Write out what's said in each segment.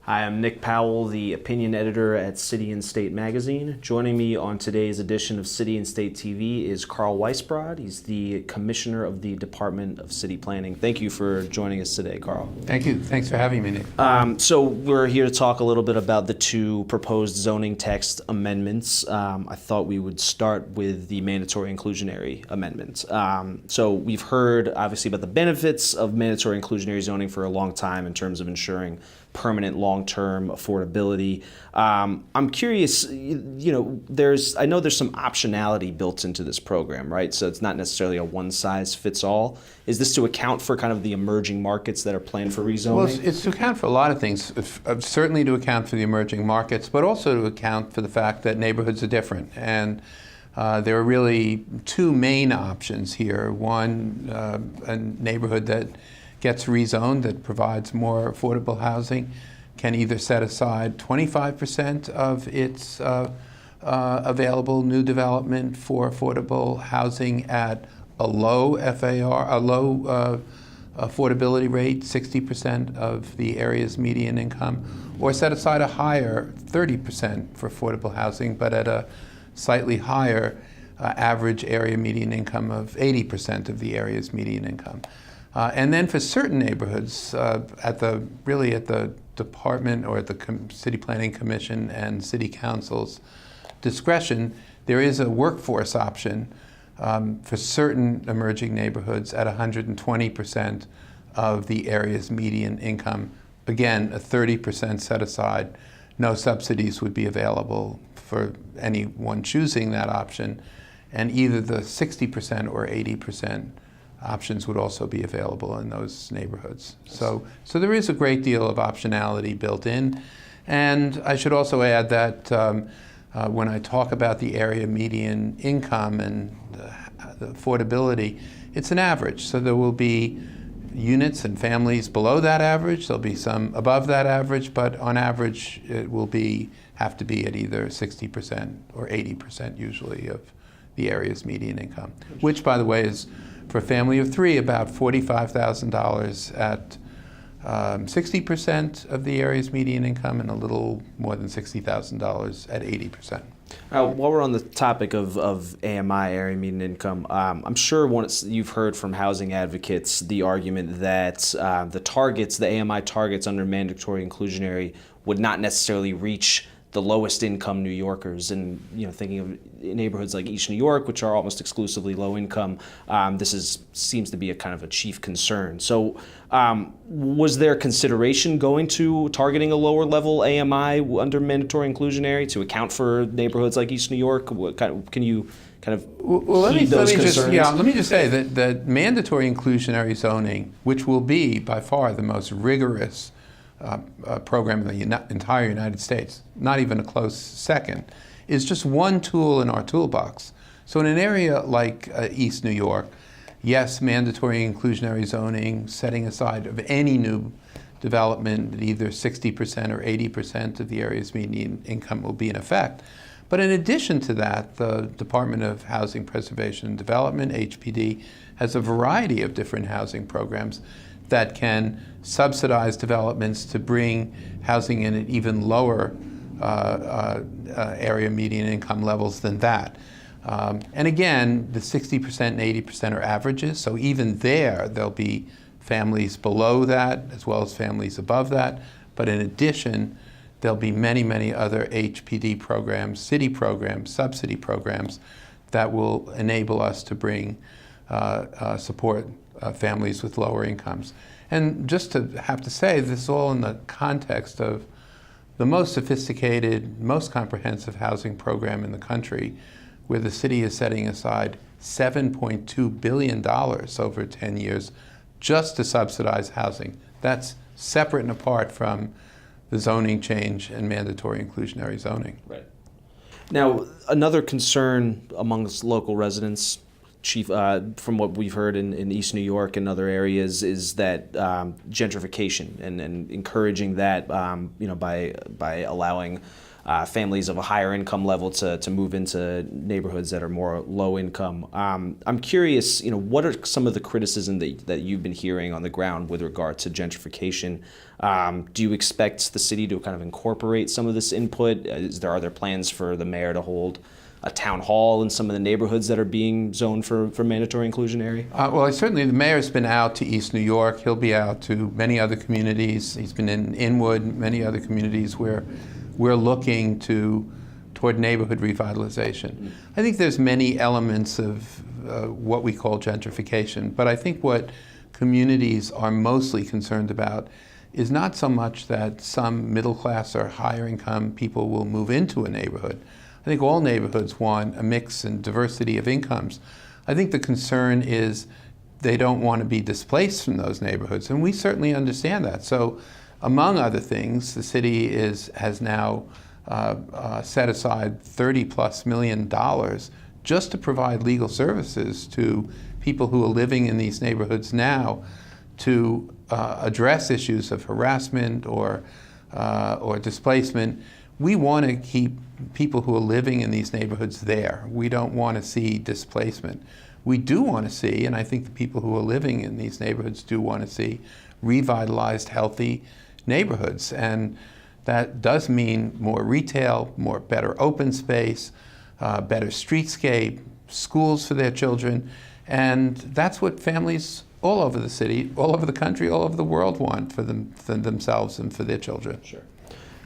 Hi, I'm Nick Powell, the opinion editor at City and State Magazine. Joining me on today's edition of City and State TV is Carl Weisbrod. He's the Commissioner of the Department of City Planning. Thank you for joining us today, Carl. Thank you. Thanks for having me, Nick. So we're here to talk a little bit about the two proposed zoning text amendments. I thought we would start with the mandatory inclusionary amendment. So we've heard, obviously, about the benefits of mandatory inclusionary zoning for a long time in terms of ensuring permanent long-term affordability. I'm curious, I know there's some optionality built into this program, right? So it's not necessarily a one-size-fits-all. Is this to account for kind of the emerging markets that are planned for rezoning? Well, it's to account for a lot of things. Certainly to account for the emerging markets, but also to account for the fact that neighborhoods are different. And there are really two main options here. One, a neighborhood that gets rezoned, that provides more affordable housing, can either set aside 25% of its available new development for affordable housing at a low FAR, a low affordability rate, 60% of the area's median income, or set aside a higher 30% for affordable housing, but at a slightly higher average area median income of 80% of the area's median income. And then for certain neighborhoods, at the department or at the City Planning Commission and City Council's discretion, there is a workforce option for certain emerging neighborhoods at 120% of the area's median income. Again, a 30% set aside. No subsidies would be available for anyone choosing that option, and either the 60% or 80% options would also be available in those neighborhoods. So there is a great deal of optionality built in. And I should also add that when I talk about the area median income and the affordability, it's an average. So there will be units and families below that average. There'll be some above that average, but on average it will have to be at either 60% or 80% usually of the area's median income, which, by the way, is for a family of three, about $45,000 at 60% of the area's median income, and a little more than $60,000 at 80%. While we're on the topic of AMI, area median income, I'm sure you've heard from housing advocates the argument that the AMI targets under mandatory inclusionary would not necessarily reach the lowest income New Yorkers, and thinking of neighborhoods like East New York, which are almost exclusively low income, seems to be a kind of a chief concern. So was there consideration going to targeting a lower level AMI under mandatory inclusionary to account for neighborhoods like East New York? Can you kind of heed those concerns? Let me just say that mandatory inclusionary zoning, which will be by far the most rigorous program in the entire United States, not even a close second, is just one tool in our toolbox. So in an area like East New York, yes, mandatory inclusionary zoning, setting aside of any new development at either 60% or 80% of the area's median income will be in effect. But in addition to that, the Department of Housing Preservation and Development, HPD, has a variety of different housing programs that can subsidize developments to bring housing in at even lower area median income levels than that. And again, the 60% and 80% are averages, so even there'll be families below that as well as families above that. But in addition, there'll be many, many other HPD programs, city programs, subsidy programs that will enable us to bring support families with lower incomes. And just to have to say, this is all in the context of the most sophisticated, most comprehensive housing program in the country, where the city is setting aside $7.2 billion over 10 years just to subsidize housing. That's separate and apart from the zoning change and mandatory inclusionary zoning. Right. Now, another concern amongst local residents, Chief, from what we've heard in East New York and other areas, is that gentrification and encouraging that, by allowing families of a higher income level to move into neighborhoods that are more low income. I'm curious, what are some of the criticism that you've been hearing on the ground with regard to gentrification? Do you expect the city to kind of incorporate some of this input? Are there plans for the mayor to hold a town hall in some of the neighborhoods that are being zoned for mandatory inclusionary? Well, certainly the mayor's been out to East New York. He'll be out to many other communities. He's been in Inwood, many other communities where we're looking toward neighborhood revitalization. I think there's many elements of what we call gentrification, but I think what communities are mostly concerned about is not so much that some middle class or higher income people will move into a neighborhood. I think all neighborhoods want a mix and diversity of incomes. I think the concern is they don't want to be displaced from those neighborhoods, and we certainly understand that. So, among other things, the city has now set aside $30+ million just to provide legal services to people who are living in these neighborhoods now to address issues of harassment or displacement. We want to keep people who are living in these neighborhoods there. We don't want to see displacement. We do want to see, and I think the people who are living in these neighborhoods do want to see, revitalized, healthy neighborhoods. And that does mean more retail, better open space, better streetscape, schools for their children. And that's what families all over the city, all over the country, all over the world want for themselves and for their children. Sure.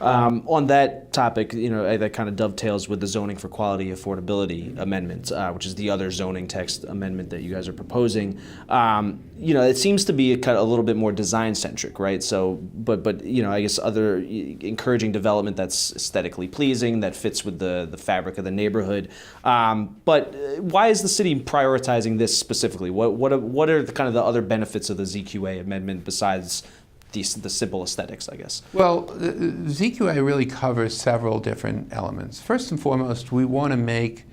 On that topic, that kind of dovetails with the zoning for quality affordability amendment, which is the other zoning text amendment that you guys are proposing. It seems to be a little bit more design centric, right? So, but I guess other encouraging development that's aesthetically pleasing, that fits with the fabric of the neighborhood. But why is the city prioritizing this specifically? What are the other benefits of the ZQA amendment besides the simple aesthetics, I guess? Well, ZQA really covers several different elements. First and foremost, we want to make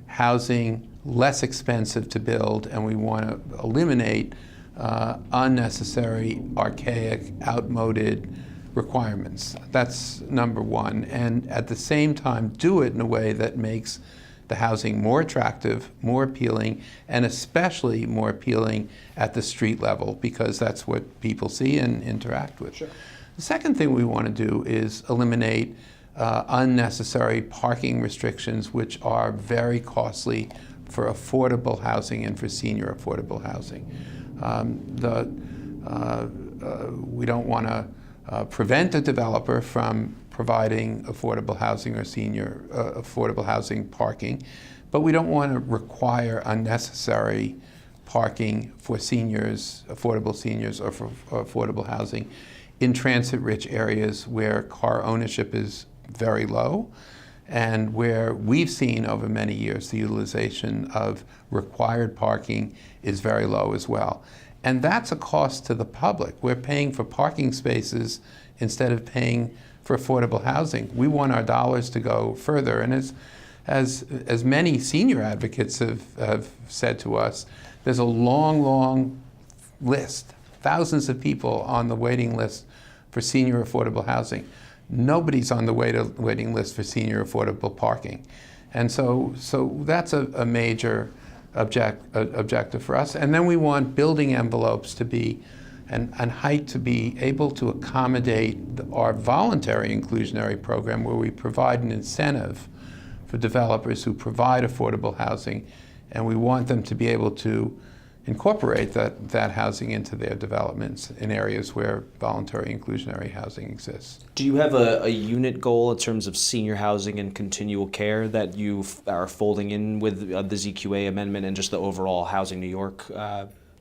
housing less expensive to build, and we want to eliminate unnecessary, archaic, outmoded requirements. That's number one. And at the same time, do it in a way that makes the housing more attractive, more appealing, and especially more appealing at the street level, because that's what people see and interact with. Sure. The second thing we want to do is eliminate unnecessary parking restrictions, which are very costly for affordable housing and for senior affordable housing. We don't want to prevent a developer from providing affordable housing or senior affordable housing parking, but we don't want to require unnecessary parking for seniors, affordable seniors, or for affordable housing in transit-rich areas where car ownership is very low and where we've seen over many years the utilization of required parking is very low as well. And that's a cost to the public. We're paying for parking spaces instead of paying for affordable housing. We want our dollars to go further. And as many senior advocates have said to us, there's a long list, thousands of people on the waiting list for senior affordable housing. Nobody's on the waiting list for senior affordable parking. And so that's a major objective for us. And then we want building envelopes to be and height to be able to accommodate our voluntary inclusionary program, where we provide an incentive for developers who provide affordable housing, and we want them to be able to incorporate that housing into their developments in areas where voluntary inclusionary housing exists. Do you have a unit goal in terms of senior housing and continual care that you are folding in with the ZQA amendment and just the overall Housing New York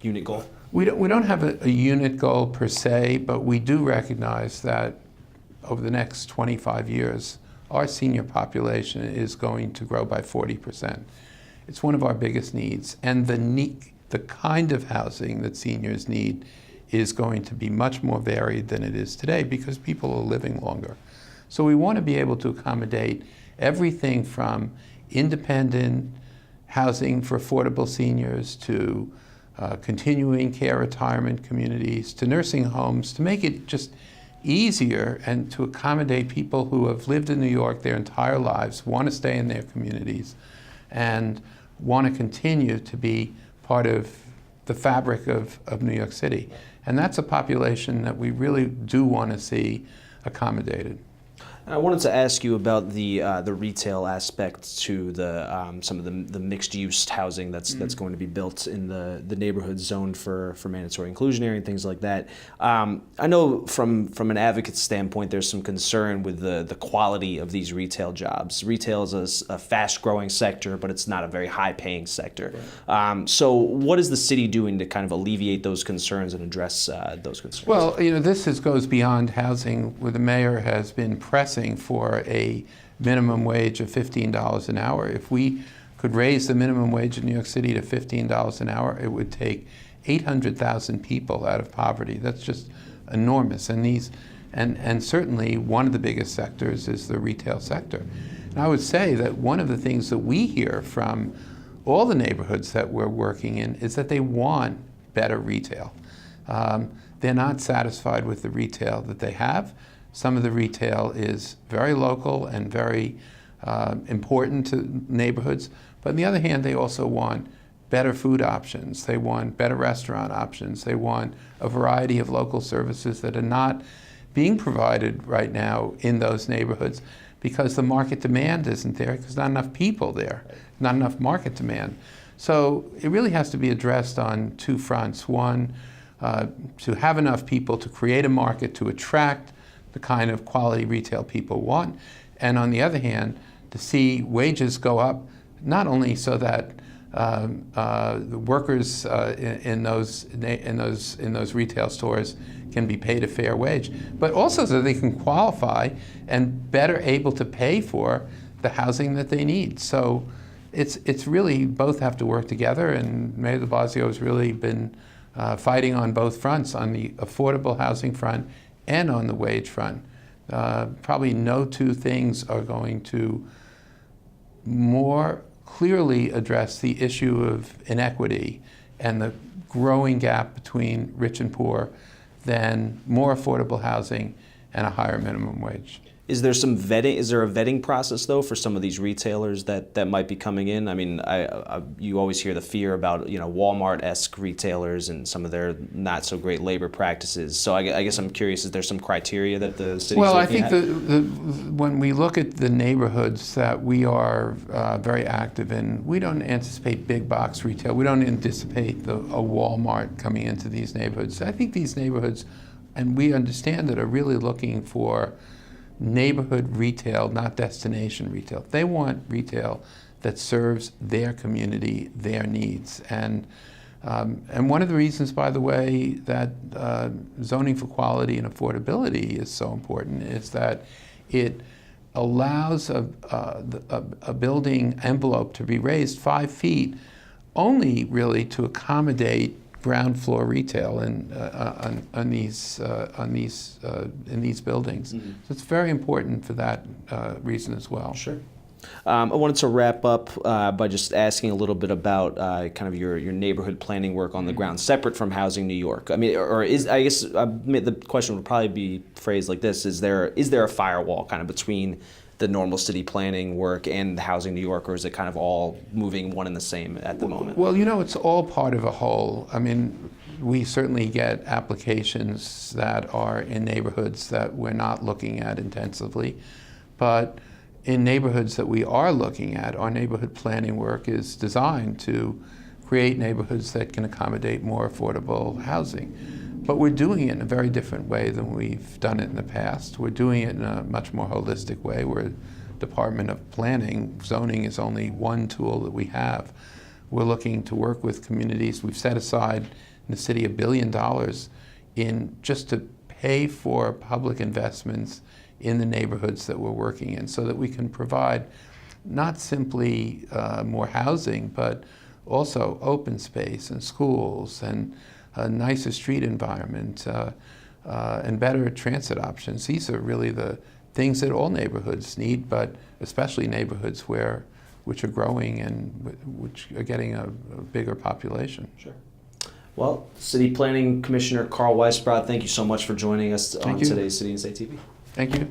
unit goal? We don't have a unit goal per se, but we do recognize that over the next 25 years, our senior population is going to grow by 40%. It's one of our biggest needs, and the kind of housing that seniors need is going to be much more varied than it is today because people are living longer. So we want to be able to accommodate everything from independent housing for affordable seniors to continuing care retirement communities to nursing homes, to make it just easier and to accommodate people who have lived in New York their entire lives, want to stay in their communities, and want to continue to be part of the fabric of New York City. And that's a population that we really do want to see accommodated. I wanted to ask you about the retail aspect to the some of the mixed-use housing that's going to be built in the neighborhood zoned for mandatory inclusionary and things like that. I know from an advocate standpoint, there's some concern with the quality of these retail jobs. Retail is a fast-growing sector, but it's not a very high-paying sector. Right. So, what is the city doing to kind of alleviate those concerns and address those concerns? Well, this goes beyond housing, where the mayor has been pressing for a minimum wage of $15 an hour. If we could raise the minimum wage in New York City to $15 an hour, it would take 800,000 people out of poverty. That's just enormous. And certainly one of the biggest sectors is the retail sector. And I would say that one of the things that we hear from all the neighborhoods that we're working in is that they want better retail. They're not satisfied with the retail that they have. Some of the retail is very local and very important to neighborhoods. But on the other hand, they also want better food options. They want better restaurant options. They want a variety of local services that are not being provided right now in those neighborhoods because the market demand isn't there, because not enough people there, not enough market demand. So it really has to be addressed on two fronts. One, to have enough people to create a market to attract the kind of quality retail people want, and on the other hand, to see wages go up, not only so that the workers in those retail stores can be paid a fair wage, but also so they can qualify and better able to pay for the housing that they need. So it's really, both have to work together, and Mayor de Blasio has really been fighting on both fronts, on the affordable housing front and on the wage front. Probably no two things are going to more clearly address the issue of inequity and the growing gap between rich and poor than more affordable housing and a higher minimum wage. Is there some vetting? Is there a vetting process though for some of these retailers that might be coming in? I mean, you always hear the fear about Walmart-esque retailers and some of their not so great labor practices. So I guess I'm curious: is there some criteria that the city's Well, I looking think at? When we look at the neighborhoods that we are very active in, we don't anticipate big box retail. We don't anticipate a Walmart coming into these neighborhoods. I think these neighborhoods, and we understand it, are really looking for neighborhood retail, not destination retail. They want retail that serves their community, their needs. And one of the reasons, by the way, that zoning for quality and affordability is so important is that it allows a building envelope to be raised 5 feet only really to accommodate ground floor retail in these buildings. Mm-hmm. So it's very important for that reason as well. Sure. I wanted to wrap up by just asking a little bit about kind of your neighborhood planning work on the ground, separate from Housing New York. I mean, I guess the question would probably be phrased like this: Is there a firewall kind of between the normal city planning work and Housing New York, or is it kind of all moving one and the same at the moment? Well, it's all part of a whole. I mean, we certainly get applications that are in neighborhoods that we're not looking at intensively, but in neighborhoods that we are looking at, our neighborhood planning work is designed to create neighborhoods that can accommodate more affordable housing. But we're doing it in a very different way than we've done it in the past. We're doing it in a much more holistic way. We're a Department of Planning. Zoning is only one tool that we have. We're looking to work with communities. We've set aside in the city $1 billion in just to pay for public investments in the neighborhoods that we're working in, so that we can provide not simply more housing, but also open space and schools and a nicer street environment and better transit options. These are really the things that all neighborhoods need, but especially neighborhoods which are growing and which are getting a bigger population. Sure. Well, City Planning Commissioner Carl Weisbrod, thank you so much for joining us on you. today's City and State TV. Thank you.